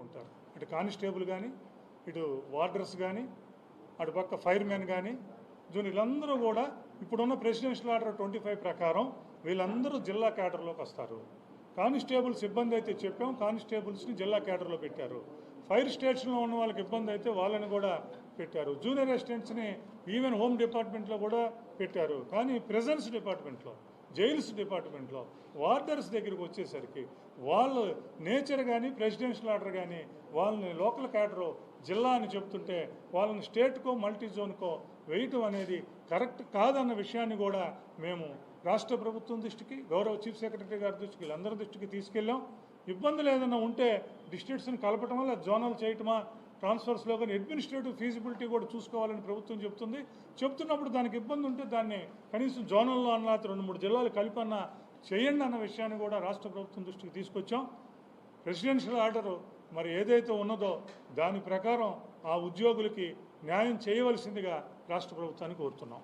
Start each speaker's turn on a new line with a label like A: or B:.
A: ఉంటారు. ఇటు కానిస్టేబుల్ కానీ, ఇటు వార్డర్స్ కానీ, అటు పక్క ఫైర్మెన్ కానీ, వీళ్ళందరూ కూడా ఇప్పుడున్న ప్రెసిడెన్షియల్ ఆర్డర్ 25 ప్రకారం వీళ్ళందరూ జిల్లా క్యాడర్లోకి వస్తారు. కానిస్టేబుల్స్ ఇబ్బంది అయితే చెప్పాం, కానిస్టేబుల్స్ని జిల్లా క్యాడర్లో పెట్టారు. ఫైర్ స్టేషన్లో ఉన్న వాళ్ళకి ఇబ్బంది అయితే వాళ్ళని కూడా పెట్టారు. జూనియర్ అసిస్టెంట్స్ని ఈవెన్ హోమ్ డిపార్ట్మెంట్లో కూడా పెట్టారు. కానీ ప్రిజన్స్ డిపార్ట్మెంట్లో, జైల్స్ డిపార్ట్మెంట్లో వార్డర్స్ దగ్గరికి వచ్చేసరికి వాళ్ళు నేచర్ కానీ ప్రెసిడెన్షియల్ ఆర్డర్ కానీ వాళ్ళని లోకల్ క్యాడరు జిల్లా అని చెప్తుంటే వాళ్ళని స్టేట్కో మల్టీ జోన్కో వేయటం అనేది కరెక్ట్ కాదన్న విషయాన్ని కూడా మేము రాష్ట్ర ప్రభుత్వం దృష్టికి, గౌరవ చీఫ్ సెక్రటరీ గారి దృష్టికి, వీళ్ళందరి దృష్టికి తీసుకెళ్ళాం. ఇబ్బందులు ఏదైనా ఉంటే డిస్ట్రిక్ట్స్ని కలపటం వల్ల జోనల్ చేయటమా, ట్రాన్స్ఫర్స్లో కానీ అడ్మినిస్ట్రేటివ్ ఫీజిబిలిటీ కూడా చూసుకోవాలని ప్రభుత్వం చెప్తున్నప్పుడు దానికి ఇబ్బంది ఉంటే దాన్ని కనీసం జోనల్లో అన్న 2-3 జిల్లాలు కలిపన్న చేయండి అన్న విషయాన్ని కూడా రాష్ట్ర ప్రభుత్వం దృష్టికి తీసుకొచ్చాం. ప్రెసిడెన్షియల్ ఆర్డరు మరి ఏదైతే ఉన్నదో దాని ప్రకారం ఆ ఉద్యోగులకి న్యాయం చేయవలసిందిగా రాష్ట్ర ప్రభుత్వాన్ని కోరుతున్నాం.